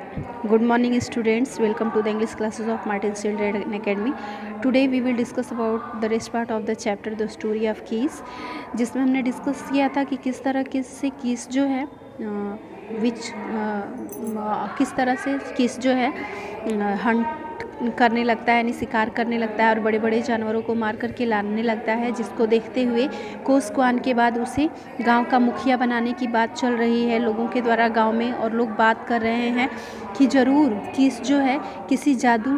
Good morning students, welcome to the English classes of Martin Children Academy. Today we will discuss about the rest part of the chapter The Story of Keys, जिसमें हमने discuss किया था कि किस तरह से keys जो है किस तरह से कीस जो है हंट करने लगता है, यानी शिकार करने लगता है और बड़े बड़े जानवरों को मार करके लाने लगता है, जिसको देखते हुए कोसक्वान के बाद उसे गांव का मुखिया बनाने की बात चल रही है लोगों के द्वारा गांव में। और लोग बात कर रहे हैं कि ज़रूर किस जो है किसी जादू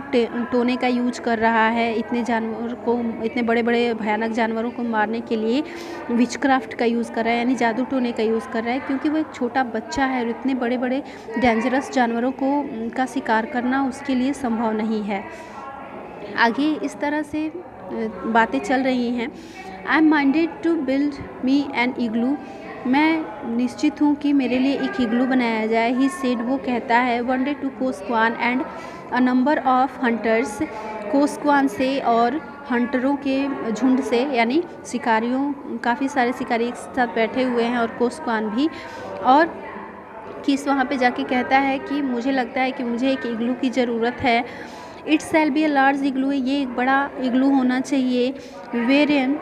टोने का यूज कर रहा है, इतने जानवर को, इतने बड़े बड़े भयानक जानवरों को मारने के लिए विचक्राफ्ट का यूज़ कर रहा है, यानी जादू टोने का यूज़ कर रहा है, क्योंकि वो एक छोटा बच्चा है और इतने बड़े बड़े डेंजरस जानवरों का शिकार करना उसके लिए संभव नहीं है। आगे इस तरह से बातें चल रही हैं। I am minded to build me an igloo, मैं निश्चित हूँ कि मेरे लिए एक इग्लू बनाया जाए। ही सेड, वो कहता है, one day to Kosquan and a number of hunters, Kosquan से और हंटरों के झुंड से, यानी शिकारियों, काफ़ी सारे शिकारी एक साथ बैठे हुए हैं और कोसक्वान भी। और किस वहाँ पे जाके कहता है कि मुझे लगता है कि मुझे एक इग्लू की ज़रूरत है। It shall be a large igloo, ये एक बड़ा इग्लू होना चाहिए। Wherein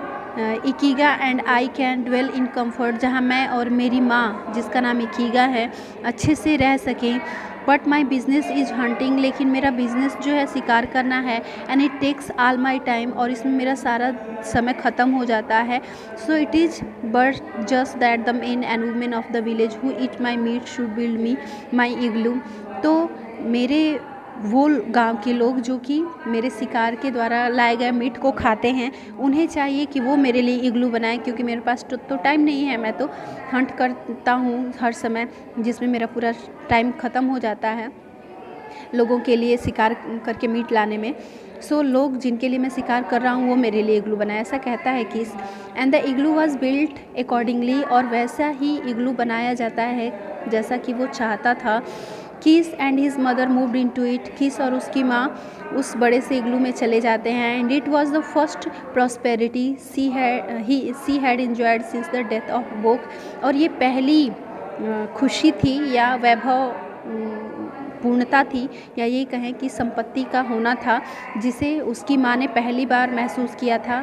Ikiga and I can dwell in comfort, जहाँ मैं और मेरी माँ, जिसका नाम इकीगा है, अच्छे से रह सकें। But my business is hunting, लेकिन मेरा बिजनेस जो है शिकार करना है। And it takes all my time, और इसमें मेरा सारा समय ख़त्म हो जाता है। So it is but just that the men and women of the village who eat my meat should build me my igloo, तो मेरे वो गांव के लोग जो कि मेरे शिकार के द्वारा लाए गए मीट को खाते हैं, उन्हें चाहिए कि वो मेरे लिए इग्लू बनाएं, क्योंकि मेरे पास तो टाइम नहीं है। मैं तो हंट करता हूँ हर समय, जिसमें मेरा पूरा टाइम ख़त्म हो जाता है लोगों के लिए शिकार करके मीट लाने में। सो लोग जिनके लिए मैं शिकार कर रहा हूँ वो मेरे लिए इग्लू बनाए, ऐसा कहता है किस। And the igloo was built accordingly, और वैसा ही इग्लू बनाया जाता है जैसा कि वो चाहता था। किस and his mother moved into it, किस और उसकी माँ उस बड़े से इग्लू में चले जाते हैं। And it was the first prosperity she had enjoyed since the death of Bok, और ये पहली खुशी थी या वैभव पूर्णता थी, या ये कहें कि संपत्ति का होना था, जिसे उसकी माँ ने पहली बार महसूस किया था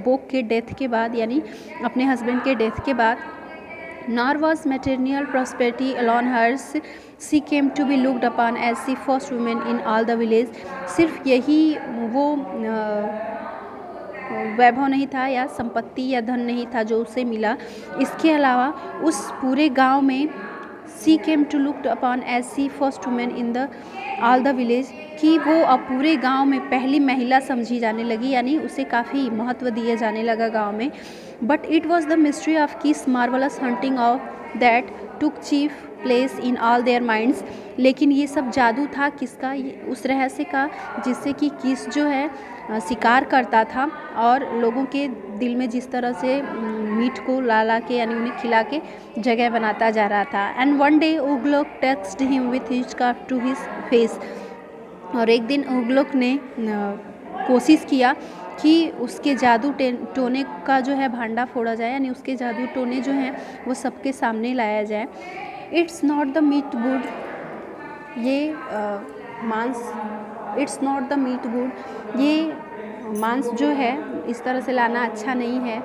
बोक के डेथ के बाद, यानी अपने हस्बैंड के डेथ के बाद। Nor was material prosperity alone hers. She came to be looked upon as the first woman in all the village. सिर्फ यही वो वैभव नहीं था या संपत्ति या धन नहीं था जो उसे मिला, इसके अलावा उस पूरे गांव में she came to looked upon as she first women in the all the village, कि वो अब पूरे गांव में पहली महिला समझी जाने लगी, यानी उसे काफ़ी महत्व दिया जाने लगा गांव में। But it was the mystery of his marvelous hunting of that took chief place in all their minds, लेकिन ये सब जादू था किसका, उस रहस्य का, जिससे कि किस जो है शिकार करता था और लोगों के दिल में जिस तरह से मीट को ला के, यानी उन्हें खिला के जगह बनाता जा रहा था। And one day Ooglook taxed him with his scarf to his face, और एक दिन उगलोक ने कोशिश किया कि उसके जादू टोने का जो है भांडा फोड़ा जाए, यानी उसके जादू टोने जो हैं वो सबके सामने लाया जाए। It's not the meat good, ये मांस, it's not the meat good, ये मांस जो है इस तरह से लाना अच्छा नहीं है।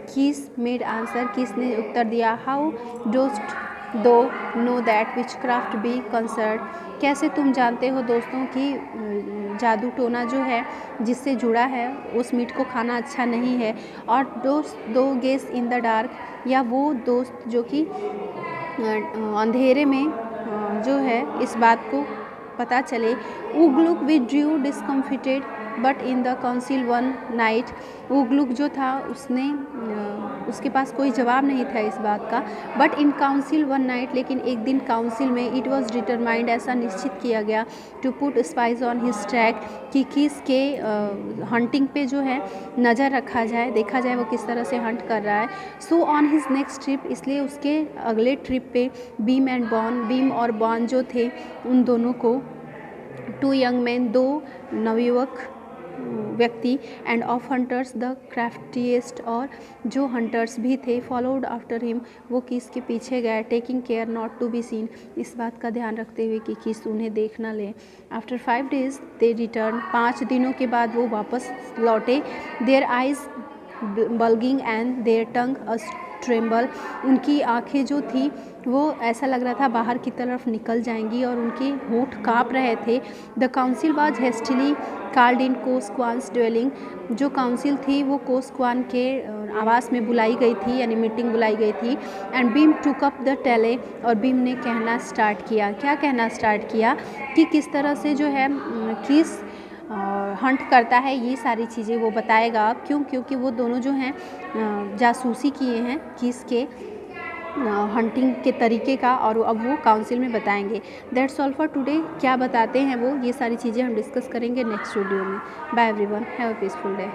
किस मेड आंसर, किसने उत्तर दिया, हाउ डोस्ट दो know that which craft be concern, कैसे तुम जानते हो दोस्तों कि जादू टोना जो है जिससे जुड़ा है उस मीट को खाना अच्छा नहीं है। और दोस्त दो गेस इन द डार्क, या वो दोस्त जो कि अंधेरे में जो है इस बात को पता चले। Ooglook withdrew discomfited but in the council one night, Ooglook जो था उसके पास कोई जवाब नहीं था इस बात का। But in council one night, लेकिन एक दिन काउंसिल में इट वॉज डिटरमाइंड, ऐसा निश्चित किया गया, to put spies on his track, कि किस के हंटिंग पे जो है नज़र रखा जाए, देखा जाए वो किस तरह से हंट कर रहा है। So on his next trip, इसलिए उसके अगले ट्रिप पे बीम एंड बॉन, बीम और बॉन जो थे उन दोनों को, टू यंग मैन, दो नवयुवक, व्यक्ति एंड ऑफ हंटर्स द क्राफ्टीएस्ट, और जो हंटर्स भी थे, फॉलोड आफ्टर हिम, वो किस के पीछे गए, taking care not to be seen, इस बात का ध्यान रखते हुए कि किस उन्हें देख ना ले। आफ्टर 5 days दे रिटर्न, 5 दिनों के बाद वो वापस लौटे। Their eyes bulging and their tongue a tremble, उनकी आंखें जो थी वो ऐसा लग रहा था बाहर की तरफ निकल जाएंगी और उनके होंठ काँप रहे थे। The council was hastily called in Kosquan's dwelling, जो काउंसिल थी वो कोस्क्वान के आवास में बुलाई गई थी, यानी मीटिंग बुलाई गई थी। And Beam took up the tale, और बीम ने कहना स्टार्ट किया, क्या कहना स्टार्ट किया कि किस तरह से जो है किस हंट करता है, ये सारी चीज़ें वो बताएगा। क्यों? क्योंकि वो दोनों जो हैं जासूसी किए हैं किस के हंटिंग के तरीके का, और अब वो काउंसिल में बताएंगे। दैट्स ऑल फॉर टुडे, क्या बताते हैं वो, ये सारी चीज़ें हम डिस्कस करेंगे नेक्स्ट वीडियो में। Bye everyone, have a peaceful day.